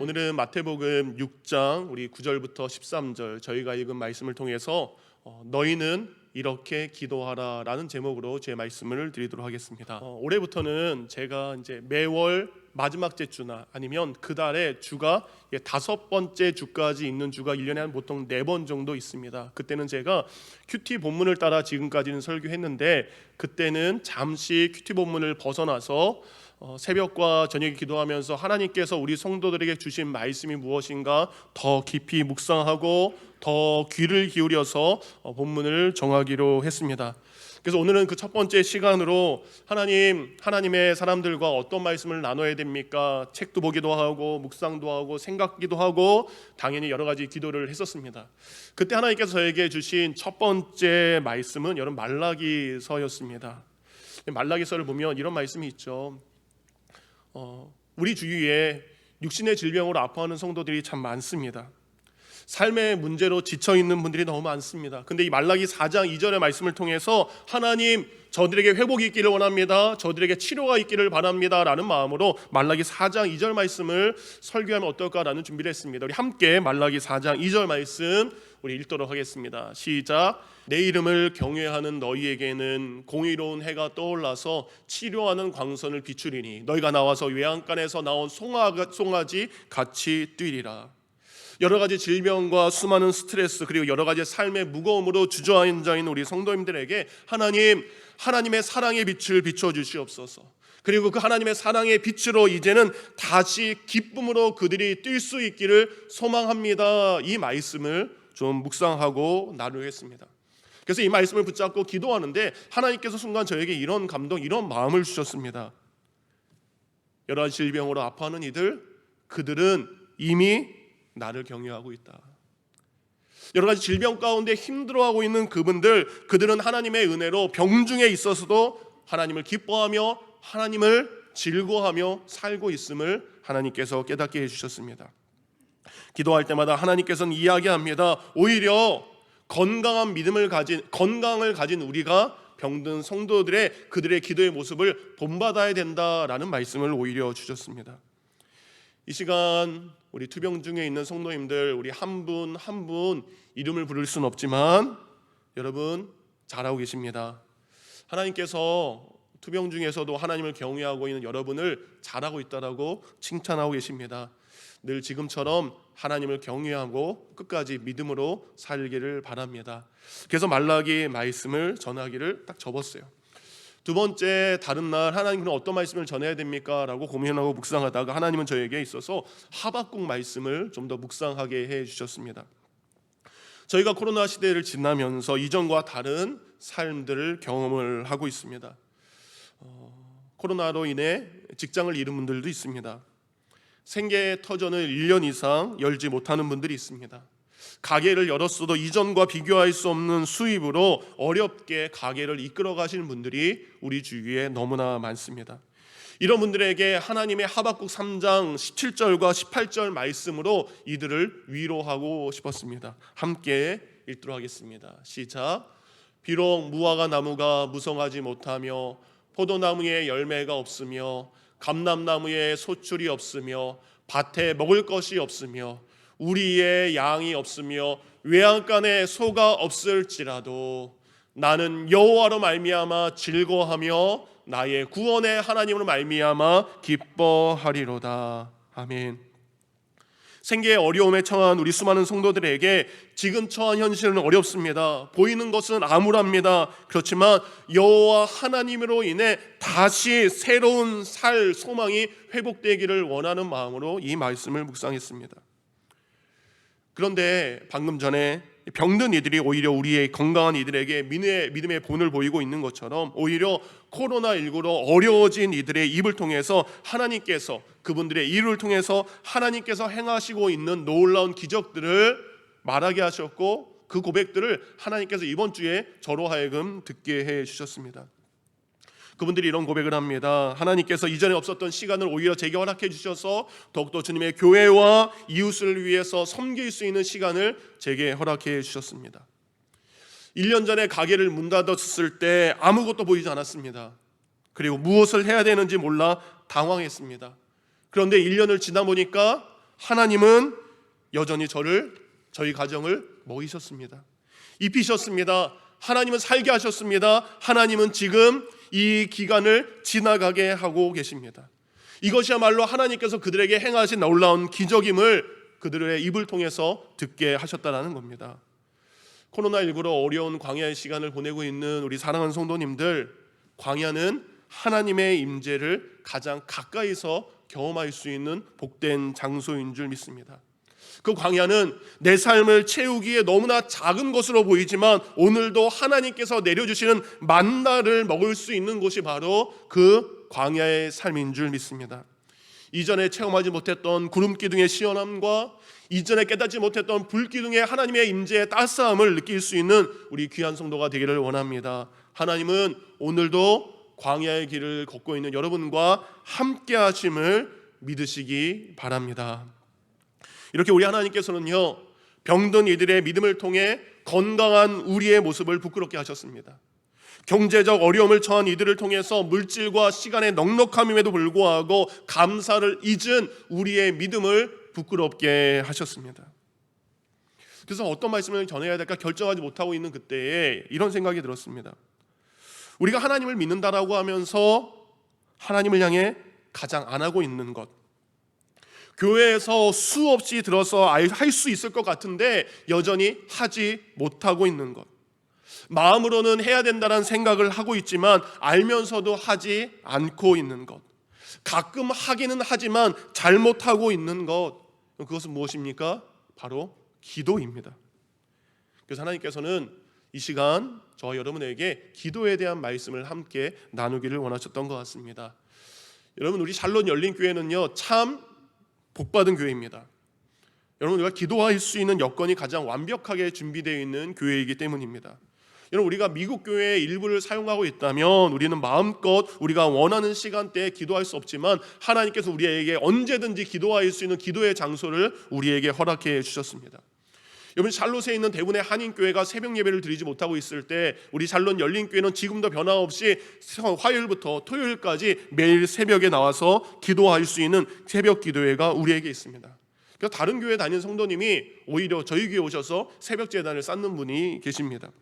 오늘은 마태복음 6장 우리 9절부터 13절 저희가 읽은 말씀을 통해서 너희는 이렇게 기도하라라는 제목으로 제 말씀을 드리도록 하겠습니다. 올해부터는 제가 이제 매월 마지막 주나 아니면 그 달에 주가 5번째 주까지 있는 주가 1년에 한 보통 4번 정도 있습니다. 그때는 제가 큐티 본문을 따라 지금까지는 설교했는데, 그때는 잠시 큐티 본문을 벗어나서 새벽과 저녁에 기도하면서 하나님께서 우리 성도들에게 주신 말씀이 무엇인가 더 깊이 묵상하고 더 귀를 기울여서 본문을 정하기로 했습니다. 그래서 오늘은 그 첫 번째 시간으로 하나님의 사람들과 어떤 말씀을 나눠야 됩니까? 책도 보기도 하고 묵상도 하고 생각기도 하고 당연히 여러 가지 기도를 했었습니다. 그때 하나님께서 저에게 주신 첫 번째 말씀은 여러분 말라기서였습니다. 말라기서를 보면 이런 말씀이 있죠. 우리 주위에 육신의 질병으로 아파하는 성도들이 참 많습니다. 삶의 문제로 지쳐있는 분들이 너무 많습니다. 근데 이 말라기 4장 2절의 말씀을 통해서 하나님 저들에게 회복이 있기를 원합니다, 저들에게 치료가 있기를 바랍니다 라는 마음으로 말라기 4장 2절 말씀을 설교하면 어떨까라는 준비를 했습니다. 우리 함께 말라기 4장 2절 말씀 우리 읽도록 하겠습니다. 시작. 내 이름을 경외하는 너희에게는 공의로운 해가 떠올라서 치료하는 광선을 비추리니 너희가 나와서 외양간에서 나온 송아지 같이 뛰리라. 여러 가지 질병과 수많은 스트레스 그리고 여러 가지 삶의 무거움으로 주저앉아 있는 우리 성도님들에게 하나님의 사랑의 빛을 비춰주시옵소서. 그리고 그 하나님의 사랑의 빛으로 이제는 다시 기쁨으로 그들이 뛸 수 있기를 소망합니다. 이 말씀을 좀 묵상하고 나누겠습니다. 그래서 이 말씀을 붙잡고 기도하는데 하나님께서 순간 저에게 이런 감동, 이런 마음을 주셨습니다. 여러 가지 질병으로 아파하는 그들은 이미 나를 경외하고 있다. 여러 가지 질병 가운데 힘들어하고 있는 그들은 하나님의 은혜로 병중에 있어서도 하나님을 기뻐하며 하나님을 즐거워하며 살고 있음을 하나님께서 깨닫게 해주셨습니다. 기도할 때마다 하나님께서는 이야기합니다. 오히려 건강을 가진 우리가 병든 성도들의 그들의 기도의 모습을 본받아야 된다라는 말씀을 오히려 주셨습니다. 이 시간 우리 투병 중에 있는 성도님들, 우리 한 분 한 분 이름을 부를 수는 없지만 여러분 잘하고 계십니다. 하나님께서 투병 중에서도 하나님을 경외하고 있는 여러분을 잘하고 있다라고 칭찬하고 계십니다. 늘 지금처럼 하나님을 경외하고 끝까지 믿음으로 살기를 바랍니다. 그래서 말라기 말씀을 전하기를 딱 접었어요. 두 번째, 다른 날 하나님은 어떤 말씀을 전해야 됩니까? 라고 고민하고 묵상하다가 하나님은 저에게 있어서 하박국 말씀을 좀 더 묵상하게 해주셨습니다. 저희가 코로나 시대를 지나면서 이전과 다른 삶들을 경험을 하고 있습니다. 코로나로 인해 직장을 잃은 분들도 있습니다. 생계 터전을 1년 이상 열지 못하는 분들이 있습니다. 가게를 열었어도 이전과 비교할 수 없는 수입으로 어렵게 가게를 이끌어 가시는 분들이 우리 주위에 너무나 많습니다. 이런 분들에게 하나님의 하박국 3장 17절과 18절 말씀으로 이들을 위로하고 싶었습니다. 함께 읽도록 하겠습니다. 시작. 비록 무화과 나무가 무성하지 못하며 포도나무에 열매가 없으며 감람나무에 소출이 없으며 밭에 먹을 것이 없으며 우리의 양이 없으며 외양간에 소가 없을지라도 나는 여호와로 말미암아 즐거워하며 나의 구원의 하나님으로 말미암아 기뻐하리로다. 아멘. 생계의 어려움에 처한 우리 수많은 성도들에게 지금 처한 현실은 어렵습니다. 보이는 것은 암울합니다. 그렇지만 여호와 하나님으로 인해 다시 새로운 살 소망이 회복되기를 원하는 마음으로 이 말씀을 묵상했습니다. 그런데 방금 전에 병든 이들이 오히려 우리의 건강한 이들에게 믿음의 본을 보이고 있는 것처럼 오히려 코로나19로 어려워진 이들의 입을 통해서 하나님께서 그분들의 일을 통해서 하나님께서 행하시고 있는 놀라운 기적들을 말하게 하셨고 그 고백들을 하나님께서 이번 주에 저로 하여금 듣게 해 주셨습니다. 그분들이 이런 고백을 합니다. 하나님께서 이전에 없었던 시간을 오히려 제게 허락해 주셔서 더욱더 주님의 교회와 이웃을 위해서 섬길 수 있는 시간을 제게 허락해 주셨습니다. 1년 전에 가게를 문 닫았을 때 아무것도 보이지 않았습니다. 그리고 무엇을 해야 되는지 몰라 당황했습니다. 그런데 1년을 지나 보니까 하나님은 여전히 저희 가정을 먹이셨습니다. 입히셨습니다. 하나님은 살게 하셨습니다. 하나님은 지금 이 기간을 지나가게 하고 계십니다. 이것이야말로 하나님께서 그들에게 행하신 놀라운 기적임을 그들의 입을 통해서 듣게 하셨다라는 겁니다. 코로나19로 어려운 광야의 시간을 보내고 있는 우리 사랑하는 성도님들, 광야는 하나님의 임재를 가장 가까이서 경험할 수 있는 복된 장소인 줄 믿습니다. 그 광야는 내 삶을 채우기에 너무나 작은 것으로 보이지만 오늘도 하나님께서 내려주시는 만나를 먹을 수 있는 곳이 바로 그 광야의 삶인 줄 믿습니다. 이전에 체험하지 못했던 구름기둥의 시원함과 이전에 깨닫지 못했던 불기둥의 하나님의 임재의 따스함을 느낄 수 있는 우리 귀한 성도가 되기를 원합니다. 하나님은 오늘도 광야의 길을 걷고 있는 여러분과 함께 하심을 믿으시기 바랍니다. 이렇게 우리 하나님께서는요, 병든 이들의 믿음을 통해 건강한 우리의 모습을 부끄럽게 하셨습니다. 경제적 어려움을 처한 이들을 통해서 물질과 시간의 넉넉함임에도 불구하고 감사를 잊은 우리의 믿음을 부끄럽게 하셨습니다. 그래서 어떤 말씀을 전해야 될까 결정하지 못하고 있는 그때에 이런 생각이 들었습니다. 우리가 하나님을 믿는다라고 하면서 하나님을 향해 가장 안 하고 있는 것, 교회에서 수없이 들어서 할 수 있을 것 같은데 여전히 하지 못하고 있는 것, 마음으로는 해야 된다는 생각을 하고 있지만 알면서도 하지 않고 있는 것, 가끔 하기는 하지만 잘못하고 있는 것, 그것은 무엇입니까? 바로 기도입니다. 그래서 하나님께서는 이 시간 저와 여러분에게 기도에 대한 말씀을 함께 나누기를 원하셨던 것 같습니다. 여러분, 우리 샬롯 열린교회는요, 참 복받은 교회입니다. 여러분, 우리가 기도할 수 있는 여건이 가장 완벽하게 준비되어 있는 교회이기 때문입니다. 여러분, 우리가 미국 교회의 일부를 사용하고 있다면 우리는 마음껏 우리가 원하는 시간대에 기도할 수 없지만 하나님께서 우리에게 언제든지 기도할 수 있는 기도의 장소를 우리에게 허락해 주셨습니다. 여러분, 샬롯에 있는 대부분의 한인교회가 새벽 예배를 드리지 못하고 있을 때 우리 샬롯 열린교회는 지금도 변화없이 화요일부터 토요일까지 매일 새벽에 나와서 기도할 수 있는 새벽 기도회가 우리에게 있습니다. 그래서 다른 교회 다니는 성도님이 오히려 저희 교회 오셔서 새벽 제단을 쌓는 분이 계십니다.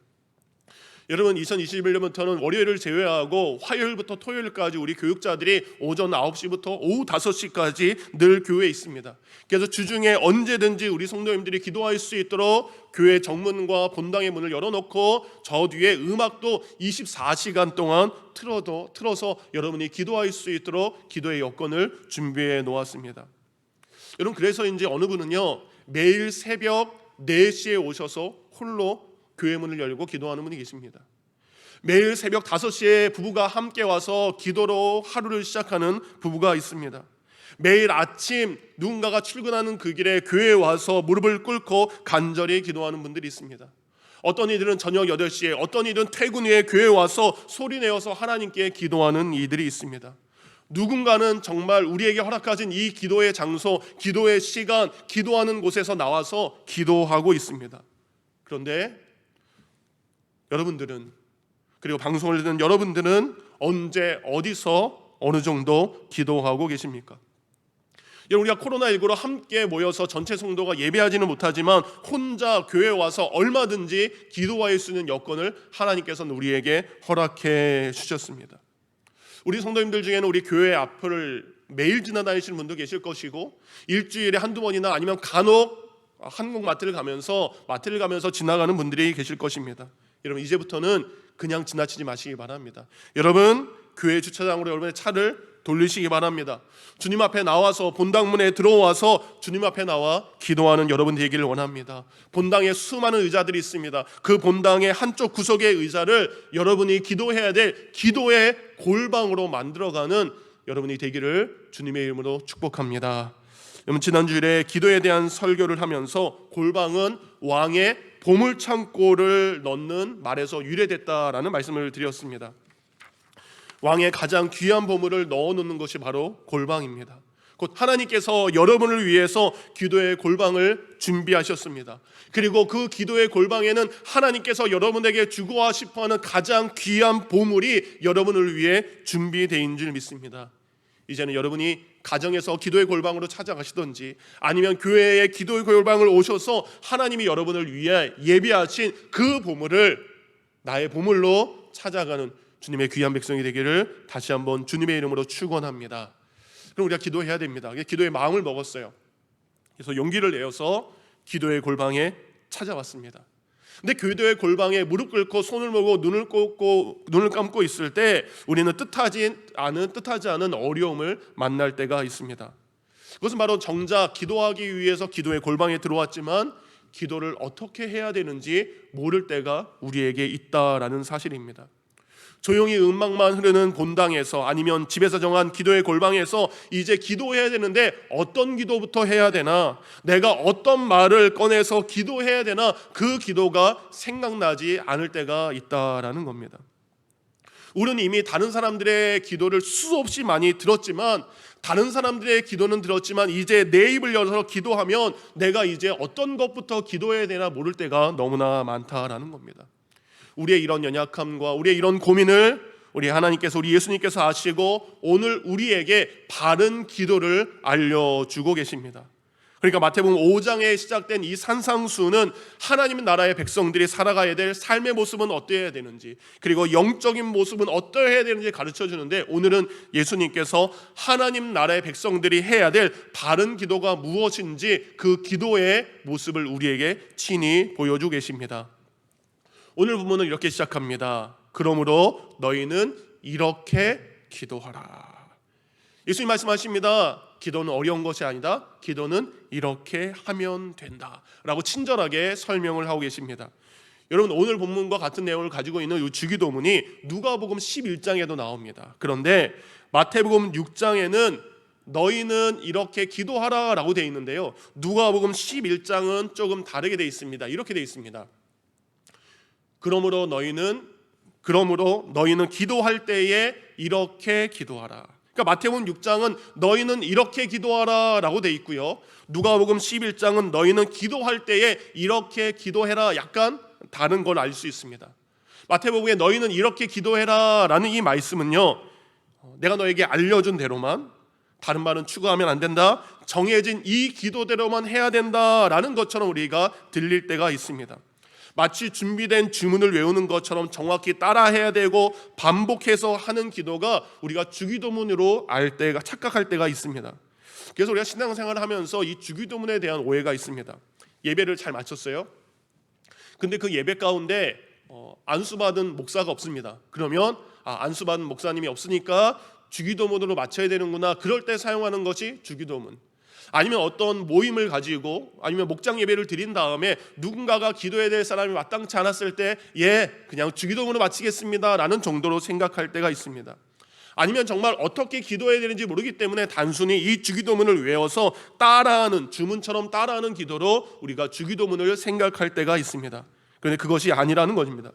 여러분, 2021년부터는 월요일을 제외하고 화요일부터 토요일까지 우리 교육자들이 오전 9시부터 오후 5시까지 늘 교회에 있습니다. 그래서 주중에 언제든지 우리 성도님들이 기도할 수 있도록 교회 정문과 본당의 문을 열어놓고 저 뒤에 음악도 24시간 동안 틀어서 여러분이 기도할 수 있도록 기도의 여건을 준비해 놓았습니다. 여러분, 그래서인지 어느 분은요, 매일 새벽 4시에 오셔서 홀로 교회 문을 열고 기도하는 분이 계십니다. 매일 새벽 5시에 부부가 함께 와서 기도로 하루를 시작하는 부부가 있습니다. 매일 아침 누군가가 출근하는 그 길에 교회에 와서 무릎을 꿇고 간절히 기도하는 분들이 있습니다. 어떤 이들은 저녁 8시에, 어떤 이들은 퇴근 후에 교회에 와서 소리내어서 하나님께 기도하는 이들이 있습니다. 누군가는 정말 우리에게 허락하신 이 기도의 장소, 기도의 시간, 기도하는 곳에서 나와서 기도하고 있습니다. 그런데 여러분들은, 그리고 방송을 듣는 여러분들은 언제 어디서 어느 정도 기도하고 계십니까? 여러분, 우리가 코로나19로 함께 모여서 전체 성도가 예배하지는 못하지만 혼자 교회에 와서 얼마든지 기도할 수 있는 여건을 하나님께서는 우리에게 허락해 주셨습니다. 우리 성도님들 중에는 우리 교회 앞을 매일 지나다니시는 분도 계실 것이고 일주일에 한두 번이나 아니면 간혹 한국 마트를 가면서 지나가는 분들이 계실 것입니다. 여러분, 이제부터는 그냥 지나치지 마시기 바랍니다. 여러분, 교회 주차장으로 여러분의 차를 돌리시기 바랍니다. 주님 앞에 나와서 본당문에 들어와서 주님 앞에 나와 기도하는 여러분 되기를 원합니다. 본당에 수많은 의자들이 있습니다. 그 본당의 한쪽 구석의 의자를 여러분이 기도해야 될 기도의 골방으로 만들어가는 여러분이 되기를 주님의 이름으로 축복합니다. 여러분, 지난주일에 기도에 대한 설교를 하면서 골방은 왕의 보물창고를 넣는 말에서 유래됐다라는 말씀을 드렸습니다. 왕의 가장 귀한 보물을 넣어놓는 것이 바로 골방입니다. 곧 하나님께서 여러분을 위해서 기도의 골방을 준비하셨습니다. 그리고 그 기도의 골방에는 하나님께서 여러분에게 주고 싶어하는 가장 귀한 보물이 여러분을 위해 준비되어 있는 줄 믿습니다. 이제는 여러분이 가정에서 기도의 골방으로 찾아가시든지 아니면 교회에 기도의 골방을 오셔서 하나님이 여러분을 위해 예비하신 그 보물을 나의 보물로 찾아가는 주님의 귀한 백성이 되기를 다시 한번 주님의 이름으로 축원합니다. 그럼 우리가 기도해야 됩니다. 기도의 마음을 먹었어요. 그래서 용기를 내어서 기도의 골방에 찾아왔습니다. 근데 기도의 골방에 무릎 꿇고 손을 모으고 눈을 감고 있을 때 우리는 뜻하지 않은 어려움을 만날 때가 있습니다. 그것은 바로 정작 기도하기 위해서 기도의 골방에 들어왔지만 기도를 어떻게 해야 되는지 모를 때가 우리에게 있다라는 사실입니다. 조용히 음악만 흐르는 본당에서 아니면 집에서 정한 기도의 골방에서 이제 기도해야 되는데 어떤 기도부터 해야 되나, 내가 어떤 말을 꺼내서 기도해야 되나, 그 기도가 생각나지 않을 때가 있다라는 겁니다. 우리는 이미 다른 사람들의 기도를 수없이 많이 들었지만, 다른 사람들의 기도는 들었지만 이제 내 입을 열어서 기도하면 내가 이제 어떤 것부터 기도해야 되나 모를 때가 너무나 많다라는 겁니다. 우리의 이런 연약함과 우리의 이런 고민을 우리 하나님께서, 우리 예수님께서 아시고 오늘 우리에게 바른 기도를 알려주고 계십니다. 그러니까 마태복음 5장에 시작된 이 산상수는 하나님 나라의 백성들이 살아가야 될 삶의 모습은 어떠해야 되는지, 그리고 영적인 모습은 어떠해야 되는지 가르쳐 주는데, 오늘은 예수님께서 하나님 나라의 백성들이 해야 될 바른 기도가 무엇인지 그 기도의 모습을 우리에게 친히 보여주고 계십니다. 오늘 본문은 이렇게 시작합니다. 그러므로 너희는 이렇게 기도하라. 예수님 말씀하십니다. 기도는 어려운 것이 아니다. 기도는 이렇게 하면 된다 라고 친절하게 설명을 하고 계십니다. 여러분, 오늘 본문과 같은 내용을 가지고 있는 이 주기도문이 누가복음 11장에도 나옵니다. 그런데 마태복음 6장에는 너희는 이렇게 기도하라 라고 되어 있는데요, 누가복음 11장은 조금 다르게 되어 있습니다. 이렇게 되어 있습니다. 그러므로 너희는 기도할 때에 이렇게 기도하라. 그러니까 마태복음 6장은 너희는 이렇게 기도하라 라고 되어 있고요, 누가복음 11장은 너희는 기도할 때에 이렇게 기도해라, 약간 다른 걸 알 수 있습니다. 마태복음에 너희는 이렇게 기도해라 라는 이 말씀은요, 내가 너에게 알려준 대로만, 다른 말은 추가하면 안 된다, 정해진 이 기도대로만 해야 된다라는 것처럼 우리가 들릴 때가 있습니다. 마치 준비된 주문을 외우는 것처럼 정확히 따라해야 되고 반복해서 하는 기도가 우리가 주기도문으로 착각할 때가 있습니다. 그래서 우리가 신앙생활을 하면서 이 주기도문에 대한 오해가 있습니다. 예배를 잘 마쳤어요. 근데 그 예배 가운데 안수받은 목사가 없습니다. 그러면 안수받은 목사님이 없으니까 주기도문으로 마쳐야 되는구나, 그럴 때 사용하는 것이 주기도문. 아니면 어떤 모임을 가지고 아니면 목장 예배를 드린 다음에 누군가가 기도해야 될 사람이 마땅치 않았을 때 그냥 주기도문으로 마치겠습니다 라는 정도로 생각할 때가 있습니다. 아니면 정말 어떻게 기도해야 되는지 모르기 때문에 단순히 이 주기도문을 외워서 따라하는, 주문처럼 따라하는 기도로 우리가 주기도문을 생각할 때가 있습니다. 그런데 그것이 아니라는 것입니다.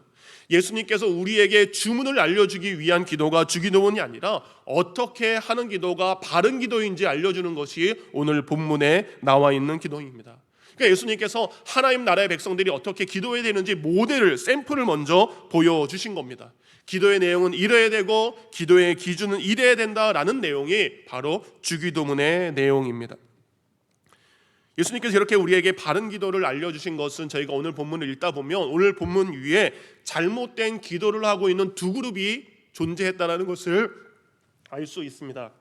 예수님께서 우리에게 주문을 알려주기 위한 기도가 주기도문이 아니라 어떻게 하는 기도가 바른 기도인지 알려주는 것이 오늘 본문에 나와 있는 기도입니다. 그러니까 예수님께서 하나님 나라의 백성들이 어떻게 기도해야 되는지 모델을, 샘플을 먼저 보여주신 겁니다. 기도의 내용은 이래야 되고 기도의 기준은 이래야 된다라는 내용이 바로 주기도문의 내용입니다. 예수님께서 이렇게 우리에게 바른 기도를 알려주신 것은 저희가 오늘 본문을 읽다 보면 오늘 본문 위에 잘못된 기도를 하고 있는 두 그룹이 존재했다는 것을 알 수 있습니다.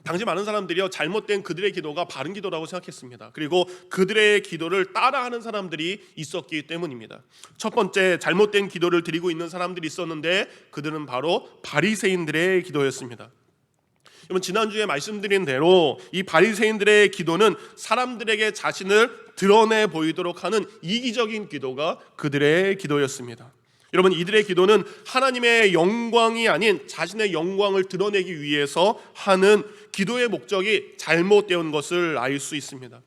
당시 많은 사람들이요, 잘못된 그들의 기도가 바른 기도라고 생각했습니다. 그리고 그들의 기도를 따라하는 사람들이 있었기 때문입니다. 첫 번째, 잘못된 기도를 드리고 있는 사람들이 있었는데 그들은 바로 바리새인들의 기도였습니다. 여러분, 지난주에 말씀드린 대로 이 바리새인들의 기도는 사람들에게 자신을 드러내 보이도록 하는 이기적인 기도가 그들의 기도였습니다. 여러분, 이들의 기도는 하나님의 영광이 아닌 자신의 영광을 드러내기 위해서 하는 기도의 목적이 잘못되은 것을 알 수 있습니다.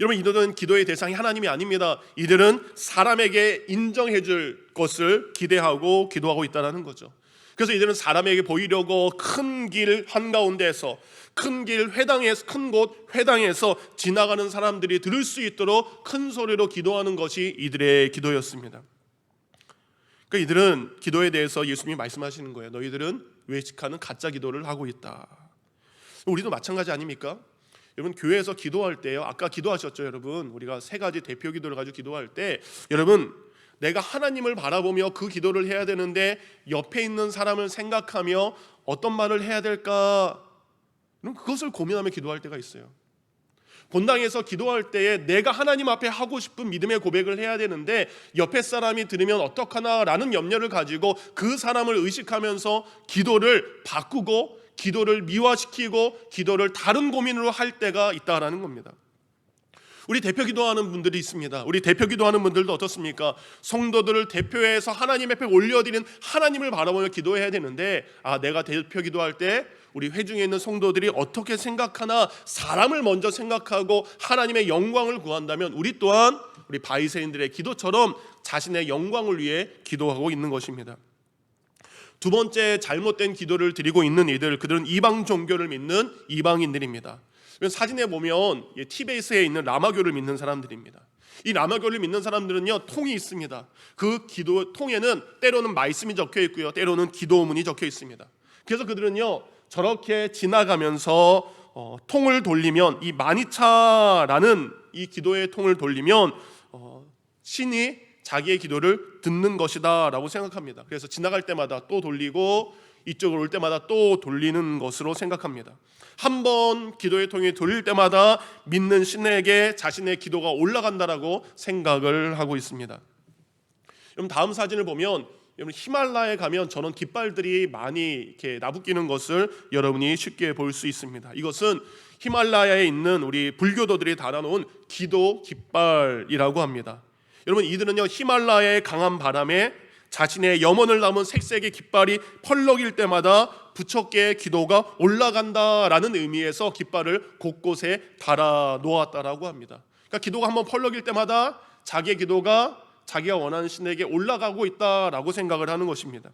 여러분, 이들은 기도의 대상이 하나님이 아닙니다. 이들은 사람에게 인정해 줄 것을 기대하고 기도하고 있다는 거죠. 그래서 이들은 사람에게 보이려고 큰 길 한가운데에서, 큰 곳 회당에서 지나가는 사람들이 들을 수 있도록 큰 소리로 기도하는 것이 이들의 기도였습니다. 그러니까 이들은 기도에 대해서 예수님이 말씀하시는 거예요. 너희들은 외식하는 가짜 기도를 하고 있다. 우리도 마찬가지 아닙니까? 여러분, 교회에서 기도할 때요, 아까 기도하셨죠 여러분? 우리가 세 가지 대표 기도를 가지고 기도할 때, 여러분, 내가 하나님을 바라보며 그 기도를 해야 되는데 옆에 있는 사람을 생각하며 어떤 말을 해야 될까, 그것을 고민하며 기도할 때가 있어요. 본당에서 기도할 때에 내가 하나님 앞에 하고 싶은 믿음의 고백을 해야 되는데 옆에 사람이 들으면 어떡하나라는 염려를 가지고 그 사람을 의식하면서 기도를 바꾸고 기도를 미화시키고 기도를 다른 고민으로 할 때가 있다라는 겁니다. 우리 대표 기도하는 분들이 있습니다. 우리 대표 기도하는 분들도 어떻습니까? 성도들을 대표해서 하나님 앞에 올려드리는 하나님을 바라보며 기도해야 되는데, 내가 대표 기도할 때 우리 회중에 있는 성도들이 어떻게 생각하나 사람을 먼저 생각하고 하나님의 영광을 구한다면 우리 또한 우리 바리새인들의 기도처럼 자신의 영광을 위해 기도하고 있는 것입니다. 두 번째, 잘못된 기도를 드리고 있는 이들, 그들은 이방 종교를 믿는 이방인들입니다. 사진에 보면 티베트에 있는 라마교를 믿는 사람들입니다. 이 라마교를 믿는 사람들은요, 통이 있습니다. 그 기도 통에는 때로는 말씀이 적혀 있고요, 때로는 기도문이 적혀 있습니다. 그래서 그들은요, 저렇게 지나가면서 통을 돌리면, 이 마니차라는 이 기도의 통을 돌리면 신이 자기의 기도를 듣는 것이다 라고 생각합니다. 그래서 지나갈 때마다 또 돌리고 이쪽으로 올 때마다 또 돌리는 것으로 생각합니다. 한 번 기도의 통이 돌릴 때마다 믿는 신에게 자신의 기도가 올라간다라고 생각을 하고 있습니다. 여러분, 다음 사진을 보면 여러분, 히말라야에 가면 저런 깃발들이 많이 이렇게 나부끼는 것을 여러분이 쉽게 볼 수 있습니다. 이것은 히말라야에 있는 우리 불교도들이 달아놓은 기도 깃발이라고 합니다. 여러분, 이들은요, 히말라야의 강한 바람에 자신의 염원을 담은 색색의 깃발이 펄럭일 때마다 부처께 기도가 올라간다라는 의미에서 깃발을 곳곳에 달아 놓았다라고 합니다. 그러니까 기도가 한번 펄럭일 때마다 자기의 기도가 자기가 원하는 신에게 올라가고 있다라고 생각을 하는 것입니다.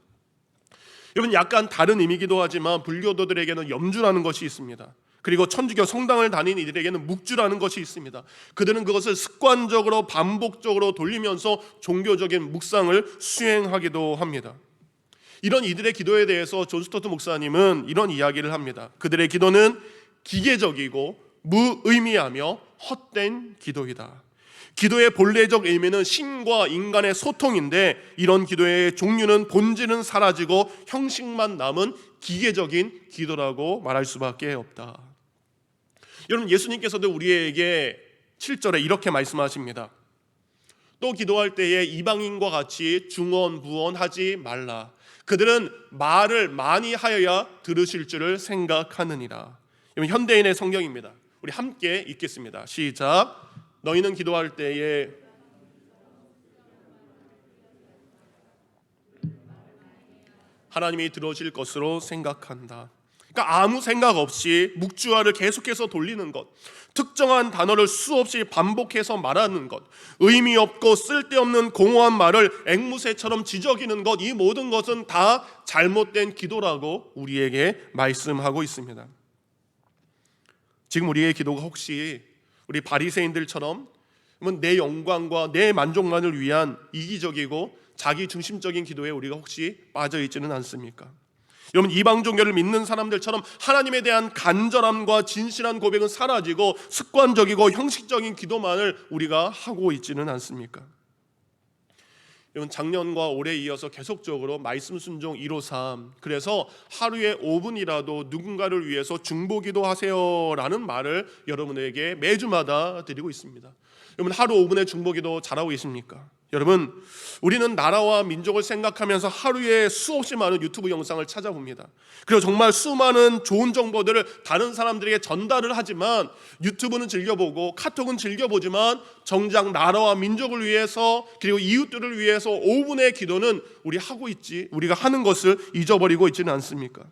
여러분, 약간 다른 의미기도 하지만 불교도들에게는 염주라는 것이 있습니다. 그리고 천주교 성당을 다니는 이들에게는 묵주라는 것이 있습니다. 그들은 그것을 습관적으로 반복적으로 돌리면서 종교적인 묵상을 수행하기도 합니다. 이런 이들의 기도에 대해서 존 스토트 목사님은 이런 이야기를 합니다. 그들의 기도는 기계적이고 무의미하며 헛된 기도이다. 기도의 본래적 의미는 신과 인간의 소통인데 이런 기도의 종류는 본질은 사라지고 형식만 남은 기계적인 기도라고 말할 수밖에 없다. 여러분, 예수님께서도 우리에게 7절에 이렇게 말씀하십니다. 또 기도할 때에 이방인과 같이 중언부언하지 말라. 그들은 말을 많이 하여야 들으실 줄을 생각하느니라. 여러분, 현대인의 성경입니다. 우리 함께 읽겠습니다. 시작. 너희는 기도할 때에 하나님이 들어오실 것으로 생각한다. 그러니까 아무 생각 없이 묵주화를 계속해서 돌리는 것, 특정한 단어를 수없이 반복해서 말하는 것, 의미 없고 쓸데없는 공허한 말을 앵무새처럼 지저귀는 것, 이 모든 것은 다 잘못된 기도라고 우리에게 말씀하고 있습니다. 지금 우리의 기도가 혹시 우리 바리새인들처럼 내 영광과 내 만족만을 위한 이기적이고 자기 중심적인 기도에 우리가 혹시 빠져 있지는 않습니까? 여러분, 이방 종교를 믿는 사람들처럼 하나님에 대한 간절함과 진실한 고백은 사라지고 습관적이고 형식적인 기도만을 우리가 하고 있지는 않습니까? 여러분, 작년과 올해 이어서 계속적으로 말씀 순종 153, 그래서 하루에 5분이라도 누군가를 위해서 중보기도 하세요라는 말을 여러분에게 매주마다 드리고 있습니다. 여러분, 하루 5분의 중보기도 잘하고 계십니까? 여러분, 우리는 나라와 민족을 생각하면서 하루에 수없이 많은 유튜브 영상을 찾아봅니다. 그리고 정말 수많은 좋은 정보들을 다른 사람들에게 전달을 하지만 유튜브는 즐겨보고 카톡은 즐겨보지만 정작 나라와 민족을 위해서 그리고 이웃들을 위해서 5분의 기도는 우리가 하는 것을 잊어버리고 있지는 않습니까?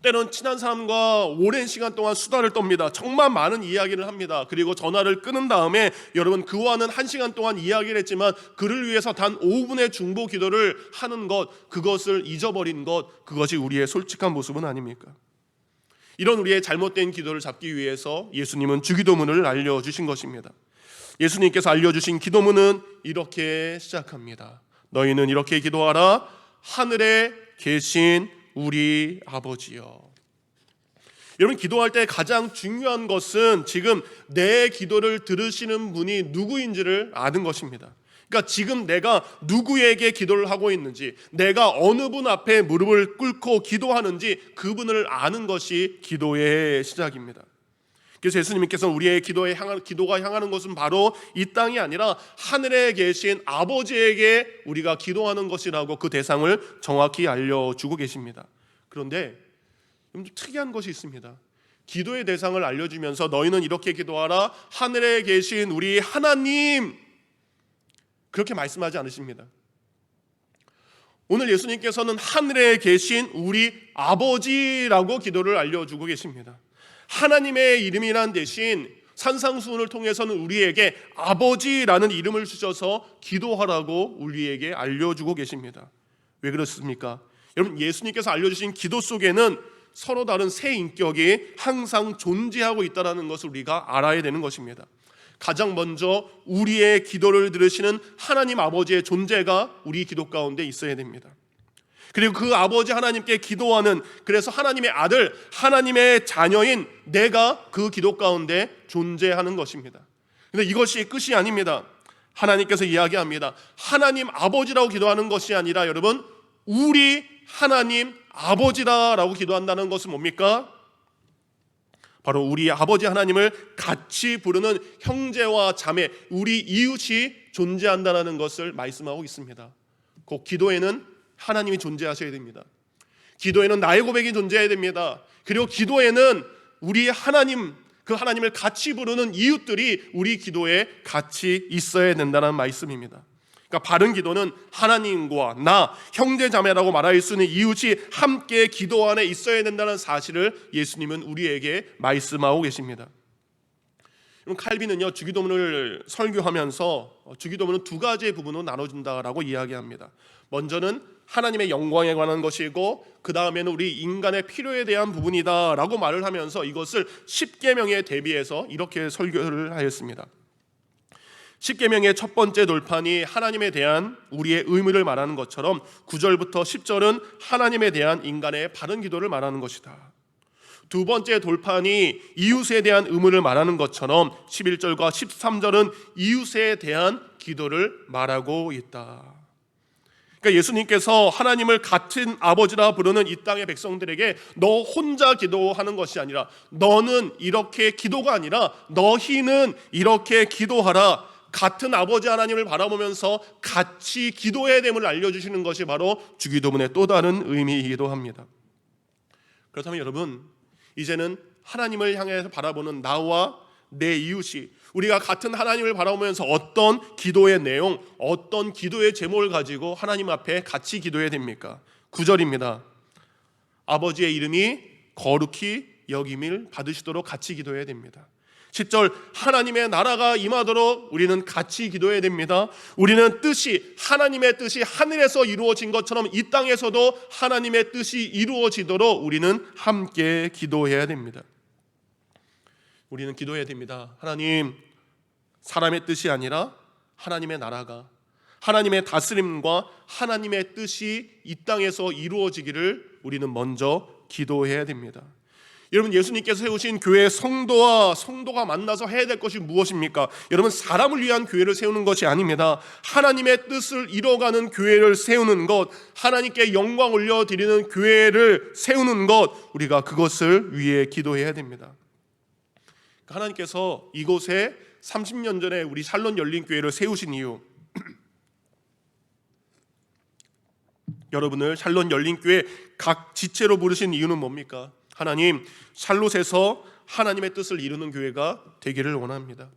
때로는 친한 사람과 오랜 시간 동안 수다를 떱니다. 정말 많은 이야기를 합니다. 그리고 전화를 끊은 다음에 여러분, 그와는 1시간 동안 이야기를 했지만 그를 위해서 단 5분의 중보 기도를 하는 것, 그것을 잊어버린 것, 그것이 우리의 솔직한 모습은 아닙니까? 이런 우리의 잘못된 기도를 잡기 위해서 예수님은 주기도문을 알려주신 것입니다. 예수님께서 알려주신 기도문은 이렇게 시작합니다. 너희는 이렇게 기도하라. 하늘에 계신 우리 아버지여. 여러분, 기도할 때 가장 중요한 것은 지금 내 기도를 들으시는 분이 누구인지를 아는 것입니다. 그러니까 지금 내가 누구에게 기도를 하고 있는지, 내가 어느 분 앞에 무릎을 꿇고 기도하는지 그분을 아는 것이 기도의 시작입니다. 그래서 예수님께서 우리의 기도가 향하는 것은 바로 이 땅이 아니라 하늘에 계신 아버지에게 우리가 기도하는 것이라고 그 대상을 정확히 알려주고 계십니다. 그런데 좀 특이한 것이 있습니다. 기도의 대상을 알려주면서 너희는 이렇게 기도하라. 하늘에 계신 우리 하나님, 그렇게 말씀하지 않으십니다. 오늘 예수님께서는 하늘에 계신 우리 아버지라고 기도를 알려주고 계십니다. 하나님의 이름이란 대신 산상수훈을 통해서는 우리에게 아버지라는 이름을 주셔서 기도하라고 우리에게 알려주고 계십니다. 왜 그렇습니까? 여러분, 예수님께서 알려주신 기도 속에는 서로 다른 세 인격이 항상 존재하고 있다는 것을 우리가 알아야 되는 것입니다. 가장 먼저 우리의 기도를 들으시는 하나님 아버지의 존재가 우리 기도 가운데 있어야 됩니다. 그리고 그 아버지 하나님께 기도하는, 그래서 하나님의 아들, 하나님의 자녀인 내가 그 기도 가운데 존재하는 것입니다. 그런데 이것이 끝이 아닙니다. 하나님께서 이야기합니다. 하나님 아버지라고 기도하는 것이 아니라 여러분, 우리 하나님 아버지다라고 기도한다는 것은 뭡니까? 바로 우리 아버지 하나님을 같이 부르는 형제와 자매, 우리 이웃이 존재한다는 것을 말씀하고 있습니다. 그 기도에는 하나님이 존재하셔야 됩니다. 기도에는 나의 고백이 존재해야 됩니다. 그리고 기도에는 우리 하나님, 그 하나님을 같이 부르는 이웃들이 우리 기도에 같이 있어야 된다는 말씀입니다. 그러니까 바른 기도는 하나님과 나, 형제 자매라고 말할 수 있는 이웃이 함께 기도 안에 있어야 된다는 사실을 예수님은 우리에게 말씀하고 계십니다. 칼빈은요, 주기도문을 설교하면서 주기도문은 두 가지의 부분으로 나눠준다라고 이야기합니다. 먼저는 하나님의 영광에 관한 것이고, 그 다음에는 우리 인간의 필요에 대한 부분이다라고 말을 하면서 이것을 십계명에 대비해서 이렇게 설교를 하였습니다. 십계명의 첫 번째 돌판이 하나님에 대한 우리의 의무를 말하는 것처럼 9절부터 10절은 하나님에 대한 인간의 바른 기도를 말하는 것이다. 두 번째 돌판이 이웃에 대한 의무를 말하는 것처럼 11절과 13절은 이웃에 대한 기도를 말하고 있다. 그러니까 예수님께서 하나님을 같은 아버지라 부르는 이 땅의 백성들에게 너 혼자 기도하는 것이 아니라, 너는 이렇게 기도가 아니라 너희는 이렇게 기도하라, 같은 아버지 하나님을 바라보면서 같이 기도해야 됨을 알려주시는 것이 바로 주기도문의 또 다른 의미이기도 합니다. 그렇다면 여러분, 이제는 하나님을 향해서 바라보는 나와 내 이웃이 우리가 같은 하나님을 바라보면서 어떤 기도의 내용, 어떤 기도의 제목을 가지고 하나님 앞에 같이 기도해야 됩니까? 9절입니다. 아버지의 이름이 거룩히 여김을 받으시도록 같이 기도해야 됩니다. 10절, 하나님의 나라가 임하도록 우리는 같이 기도해야 됩니다. 우리는 하나님의 뜻이 하늘에서 이루어진 것처럼 이 땅에서도 하나님의 뜻이 이루어지도록 우리는 함께 기도해야 됩니다. 우리는 기도해야 됩니다. 하나님, 사람의 뜻이 아니라 하나님의 나라가, 하나님의 다스림과 하나님의 뜻이 이 땅에서 이루어지기를 우리는 먼저 기도해야 됩니다. 여러분, 예수님께서 세우신 교회 성도가 만나서 해야 될 것이 무엇입니까? 여러분, 사람을 위한 교회를 세우는 것이 아닙니다. 하나님의 뜻을 이뤄가는 교회를 세우는 것, 하나님께 영광 올려드리는 교회를 세우는 것, 우리가 그것을 위해 기도해야 됩니다. 하나님께서 이곳에 30년 전에 우리 샬롯 열린 교회를 세우신 이유, 여러분을 샬롯 열린 교회 각 지체로 부르신 이유는 뭡니까? 하나님, 샬롯에서 하나님의 뜻을 이루는 교회가 되기를 원합니다.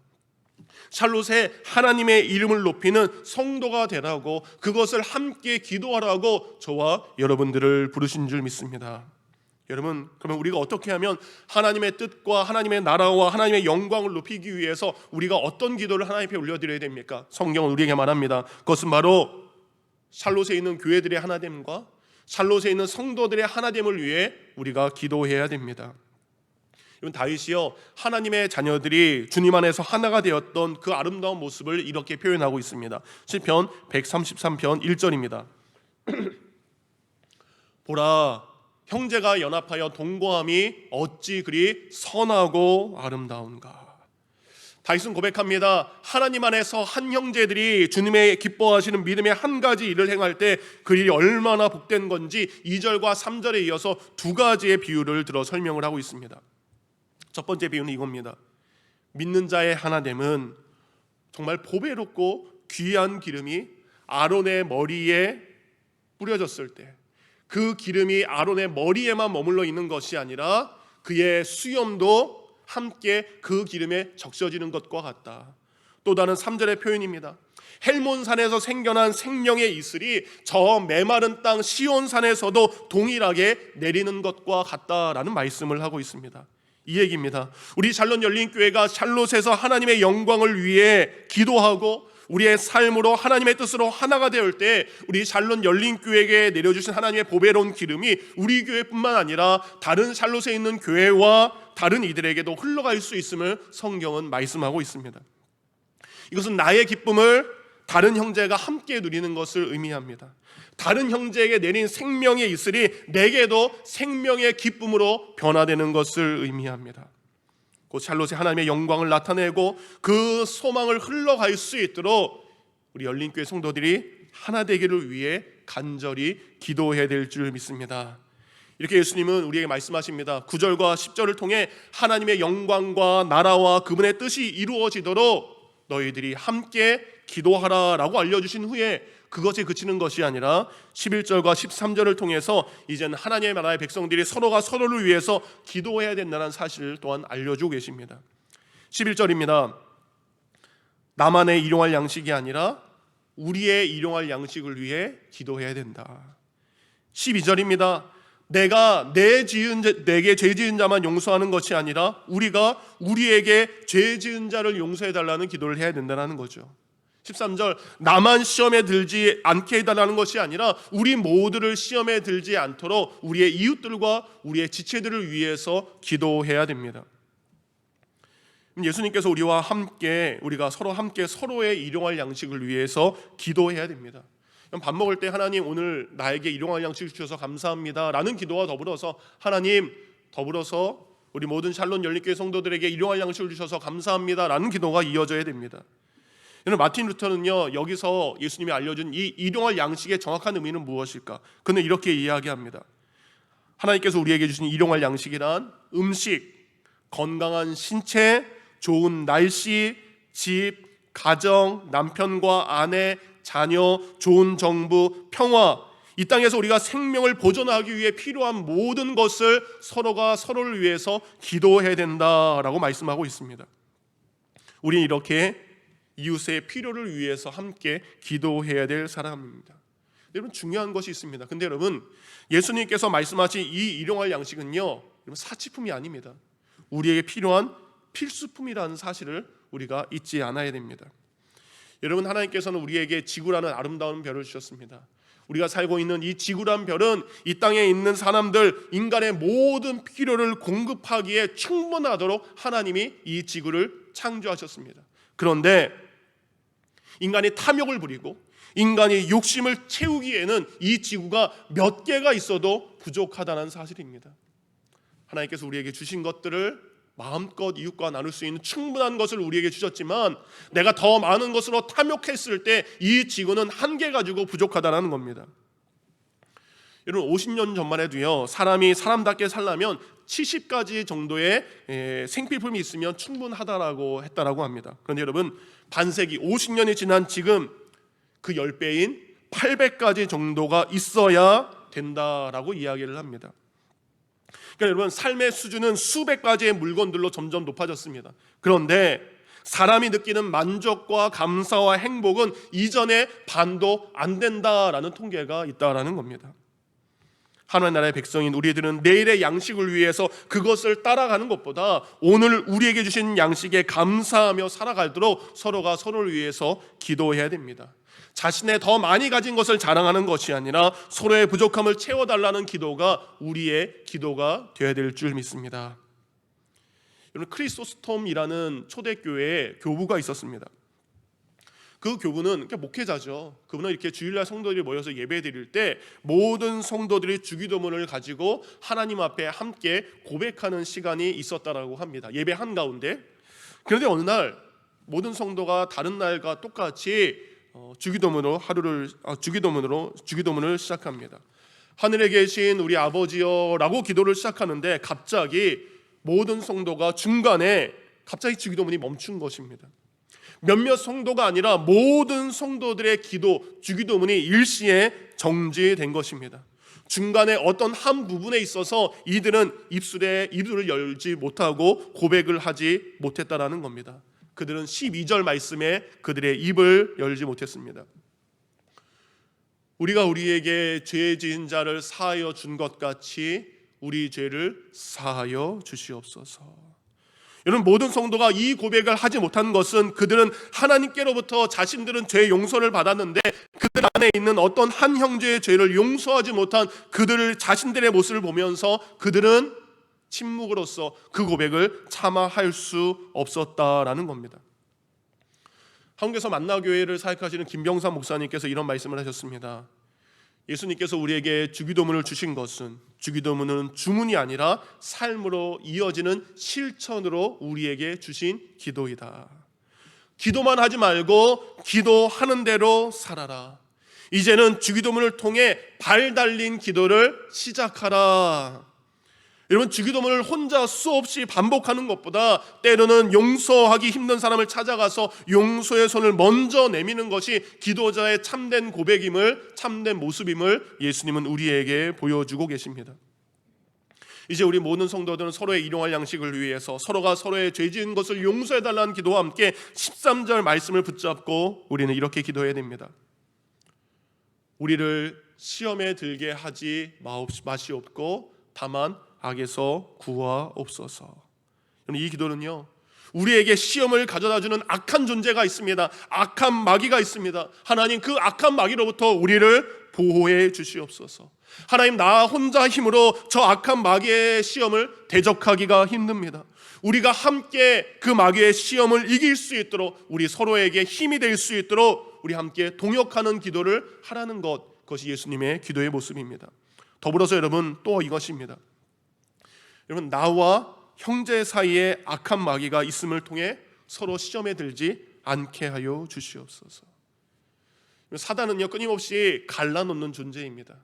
샬롯에 하나님의 이름을 높이는 성도가 되라고, 그것을 함께 기도하라고 저와 여러분들을 부르신 줄 믿습니다. 여러분, 그러면 우리가 어떻게 하면 하나님의 뜻과 하나님의 나라와 하나님의 영광을 높이기 위해서 우리가 어떤 기도를 하나님 앞에 올려드려야 됩니까? 성경은 우리에게 말합니다. 그것은 바로 샬롯에 있는 교회들의 하나됨과 샬롯에 있는 성도들의 하나됨을 위해 우리가 기도해야 됩니다. 이건 다윗이요, 하나님의 자녀들이 주님 안에서 하나가 되었던 그 아름다운 모습을 이렇게 표현하고 있습니다. 시편 133편 1절입니다. 보라, 형제가 연합하여 동거함이 어찌 그리 선하고 아름다운가. 다윗은 고백합니다. 하나님 안에서 한 형제들이 주님의 기뻐하시는 믿음의 한 가지 일을 행할 때 그 일이 얼마나 복된 건지 2절과 3절에 이어서 두 가지의 비유를 들어 설명을 하고 있습니다. 첫 번째 비유는 이겁니다. 믿는 자의 하나됨은 정말 보배롭고 귀한 기름이 아론의 머리에 뿌려졌을 때 그 기름이 아론의 머리에만 머물러 있는 것이 아니라 그의 수염도 함께 그 기름에 적셔지는 것과 같다. 또 다른 3절의 표현입니다. 헬몬산에서 생겨난 생명의 이슬이 저 메마른 땅 시온산에서도 동일하게 내리는 것과 같다라는 말씀을 하고 있습니다. 이 얘기입니다. 우리 샬롯 열린교회가 샬롯에서 하나님의 영광을 위해 기도하고 우리의 삶으로 하나님의 뜻으로 하나가 되올 때 우리 샬롯 열린교회에게 내려주신 하나님의 보배로운 기름이 우리 교회뿐만 아니라 다른 샬롯에 있는 교회와 다른 이들에게도 흘러갈 수 있음을 성경은 말씀하고 있습니다. 이것은 나의 기쁨을 다른 형제가 함께 누리는 것을 의미합니다. 다른 형제에게 내린 생명의 이슬이 내게도 생명의 기쁨으로 변화되는 것을 의미합니다. 곧 샬롯의 하나님의 영광을 나타내고 그 소망을 흘러갈 수 있도록 우리 열린교회 성도들이 하나 되기를 위해 간절히 기도해야 될 줄 믿습니다. 이렇게 예수님은 우리에게 말씀하십니다. 9절과 10절을 통해 하나님의 영광과 나라와 그분의 뜻이 이루어지도록 너희들이 함께 기도하라라고 알려주신 후에 그것에 그치는 것이 아니라 11절과 13절을 통해서 이제는 하나님의 나라의 백성들이 서로가 서로를 위해서 기도해야 된다는 사실을 또한 알려주고 계십니다. 11절입니다. 나만의 일용할 양식이 아니라 우리의 일용할 양식을 위해 기도해야 된다. 12절입니다. 내가 내게 죄 지은 자만 용서하는 것이 아니라 우리가 우리에게 죄 지은 자를 용서해달라는 기도를 해야 된다는 거죠. 13절, 나만 시험에 들지 않게 해달라는 것이 아니라 우리 모두를 시험에 들지 않도록 우리의 이웃들과 우리의 지체들을 위해서 기도해야 됩니다. 예수님께서 우리와 함께 우리가 서로 함께 서로의 일용할 양식을 위해서 기도해야 됩니다. 밥 먹을 때 하나님 오늘 나에게 일용할 양식을 주셔서 감사합니다 라는 기도와 더불어서 하나님 더불어서 우리 모든 샬롯 열린교회 성도들에게 일용할 양식을 주셔서 감사합니다 라는 기도가 이어져야 됩니다. 여러분, 마틴 루터는요 여기서 예수님이 알려준 이 일용할 양식의 정확한 의미는 무엇일까? 그는 이렇게 이야기합니다. 하나님께서 우리에게 주신 일용할 양식이란 음식, 건강한 신체, 좋은 날씨, 집, 가정, 남편과 아내, 자녀, 좋은 정부, 평화, 이 땅에서 우리가 생명을 보존하기 위해 필요한 모든 것을 서로가 서로를 위해서 기도해야 된다라고 말씀하고 있습니다. 우리는 이렇게 이웃의 필요를 위해서 함께 기도해야 될 사람입니다. 여러분, 중요한 것이 있습니다. 근데 여러분, 예수님께서 말씀하신 이 일용할 양식은요 여러분, 사치품이 아닙니다. 우리에게 필요한 필수품이라는 사실을 우리가 잊지 않아야 됩니다. 여러분, 하나님께서는 우리에게 지구라는 아름다운 별을 주셨습니다. 우리가 살고 있는 이 지구란 별은 이 땅에 있는 사람들, 인간의 모든 필요를 공급하기에 충분하도록 하나님이 이 지구를 창조하셨습니다. 그런데 인간이 탐욕을 부리고 인간이 욕심을 채우기에는 이 지구가 몇 개가 있어도 부족하다는 사실입니다. 하나님께서 우리에게 주신 것들을 마음껏 이웃과 나눌 수 있는 충분한 것을 우리에게 주셨지만 내가 더 많은 것으로 탐욕했을 때 이 지구는 한계 가지고 부족하다는 겁니다. 여러분, 50년 전만 해도요 사람이 사람답게 살려면 70가지 정도의 생필품이 있으면 충분하다라고 했다라고 합니다. 그런데 여러분, 반세기 50년이 지난 지금 그 10배인 800가지 정도가 있어야 된다라고 이야기를 합니다. 그러니까 여러분, 삶의 수준은 수백 가지의 물건들로 점점 높아졌습니다. 그런데 사람이 느끼는 만족과 감사와 행복은 이전의 반도 안 된다라는 통계가 있다라는 겁니다. 하나님 나라의 백성인 우리들은 내일의 양식을 위해서 그것을 따라가는 것보다 오늘 우리에게 주신 양식에 감사하며 살아가도록 서로가 서로를 위해서 기도해야 됩니다. 자신의 더 많이 가진 것을 자랑하는 것이 아니라 서로의 부족함을 채워달라는 기도가 우리의 기도가 되어야 될 줄 믿습니다. 여러분, 크리소스톰이라는 초대교회에 교부가 있었습니다. 그 교부는 목회자죠. 그분은 이렇게 주일날 성도들이 모여서 예배 드릴 때 모든 성도들이 주기도문을 가지고 하나님 앞에 함께 고백하는 시간이 있었다라고 합니다. 예배 한가운데. 그런데 어느 날 모든 성도가 다른 날과 똑같이 주기도문을 시작합니다. 하늘에 계신 우리 아버지여라고 기도를 시작하는데 갑자기 모든 성도가 중간에 갑자기 주기도문이 멈춘 것입니다. 몇몇 성도가 아니라 모든 성도들의 기도, 주기도문이 일시에 정지된 것입니다. 중간에 어떤 한 부분에 있어서 이들은 입술을 열지 못하고 고백을 하지 못했다라는 겁니다. 그들은 12절 말씀에 그들의 입을 열지 못했습니다. 우리가 우리에게 죄 지은 자를 사하여 준 것 같이 우리 죄를 사하여 주시옵소서. 여러분, 모든 성도가 이 고백을 하지 못한 것은 그들은 하나님께로부터 자신들은 죄 용서를 받았는데 그들 안에 있는 어떤 한 형제의 죄를 용서하지 못한 그들을 자신들의 모습을 보면서 그들은 침묵으로써 그 고백을 참아할 수 없었다라는 겁니다. 한국에서 만나교회를 사역하시는 김병삼 목사님께서 이런 말씀을 하셨습니다. 예수님께서 우리에게 주기도문을 주신 것은 주기도문은 주문이 아니라 삶으로 이어지는 실천으로 우리에게 주신 기도이다. 기도만 하지 말고 기도하는 대로 살아라. 이제는 주기도문을 통해 발 달린 기도를 시작하라. 여러분, 주기도문을 혼자 수없이 반복하는 것보다 때로는 용서하기 힘든 사람을 찾아가서 용서의 손을 먼저 내미는 것이 기도자의 참된 고백임을, 참된 모습임을 예수님은 우리에게 보여주고 계십니다. 이제 우리 모든 성도들은 서로의 일용할 양식을 위해서 서로가 서로의 죄 지은 것을 용서해달라는 기도와 함께 13절 말씀을 붙잡고 우리는 이렇게 기도해야 됩니다. 우리를 시험에 들게 하지 마시옵고 다만 악에서 구하옵소서. 이 기도는요, 우리에게 시험을 가져다주는 악한 존재가 있습니다. 악한 마귀가 있습니다. 하나님, 그 악한 마귀로부터 우리를 보호해 주시옵소서. 하나님, 나 혼자 힘으로 저 악한 마귀의 시험을 대적하기가 힘듭니다. 우리가 함께 그 마귀의 시험을 이길 수 있도록, 우리 서로에게 힘이 될 수 있도록 우리 함께 동역하는 기도를 하라는 것, 그것이 예수님의 기도의 모습입니다. 더불어서 여러분, 또 이것입니다. 여러분, 나와 형제 사이에 악한 마귀가 있음을 통해 서로 시험에 들지 않게 하여 주시옵소서. 사단은요, 끊임없이 갈라놓는 존재입니다.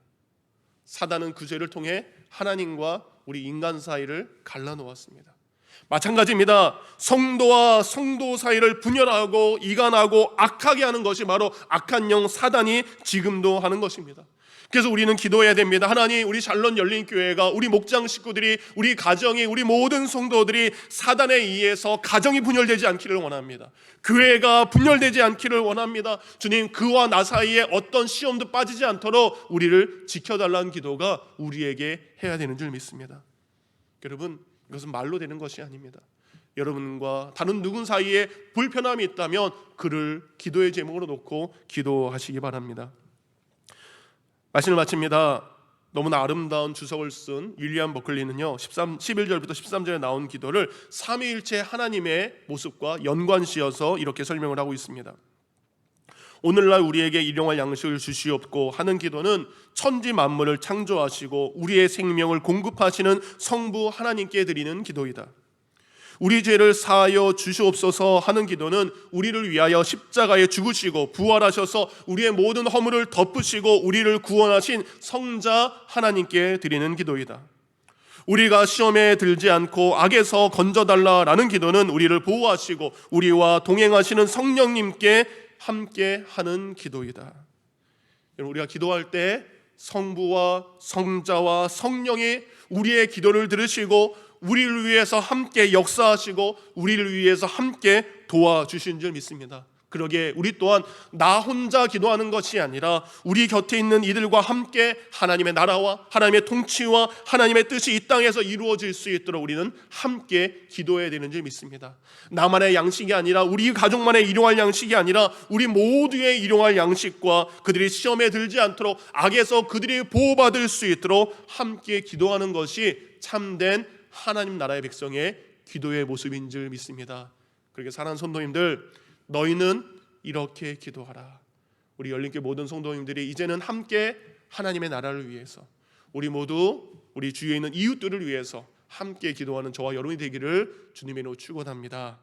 사단은 그 죄를 통해 하나님과 우리 인간 사이를 갈라놓았습니다. 마찬가지입니다. 성도와 성도 사이를 분열하고 이간하고 악하게 하는 것이 바로 악한 영 사단이 지금도 하는 것입니다. 그래서 우리는 기도해야 됩니다. 하나님, 우리 샬롬 열린교회가, 우리 목장 식구들이, 우리 가정이, 우리 모든 성도들이 사단에 의해서 가정이 분열되지 않기를 원합니다. 교회가 분열되지 않기를 원합니다. 주님, 그와 나 사이에 어떤 시험도 빠지지 않도록 우리를 지켜달라는 기도가 우리에게 해야 되는 줄 믿습니다. 여러분, 이것은 말로 되는 것이 아닙니다. 여러분과 다른 누군 사이에 불편함이 있다면 그를 기도의 제목으로 놓고 기도하시기 바랍니다. 말씀을 마칩니다. 너무나 아름다운 주석을 쓴 윌리엄 버클리는요, 11절부터 13절에 나온 기도를 삼위일체 하나님의 모습과 연관시어서 이렇게 설명을 하고 있습니다. 오늘날 우리에게 일용할 양식을 주시옵고 하는 기도는 천지 만물을 창조하시고 우리의 생명을 공급하시는 성부 하나님께 드리는 기도이다. 우리 죄를 사하여 주시옵소서 하는 기도는 우리를 위하여 십자가에 죽으시고 부활하셔서 우리의 모든 허물을 덮으시고 우리를 구원하신 성자 하나님께 드리는 기도이다. 우리가 시험에 들지 않고 악에서 건져달라라는 기도는 우리를 보호하시고 우리와 동행하시는 성령님께 함께 하는 기도이다. 우리가 기도할 때 성부와 성자와 성령이 우리의 기도를 들으시고 우리를 위해서 함께 역사하시고 우리를 위해서 함께 도와주신 줄 믿습니다. 그러기에 우리 또한 나 혼자 기도하는 것이 아니라 우리 곁에 있는 이들과 함께 하나님의 나라와 하나님의 통치와 하나님의 뜻이 이 땅에서 이루어질 수 있도록 우리는 함께 기도해야 되는 줄 믿습니다. 나만의 양식이 아니라 우리 가족만의 일용할 양식이 아니라 우리 모두의 일용할 양식과 그들이 시험에 들지 않도록 악에서 그들이 보호받을 수 있도록 함께 기도하는 것이 참된 하나님 나라의 백성의 기도의 모습인 줄 믿습니다. 그렇게 사랑하는 성도님들, 너희는 이렇게 기도하라. 우리 열린교회 모든 성도님들이 이제는 함께 하나님의 나라를 위해서, 우리 모두 우리 주위에 있는 이웃들을 위해서 함께 기도하는 저와 여러분이 되기를 주님의 이름으로 축원합니다.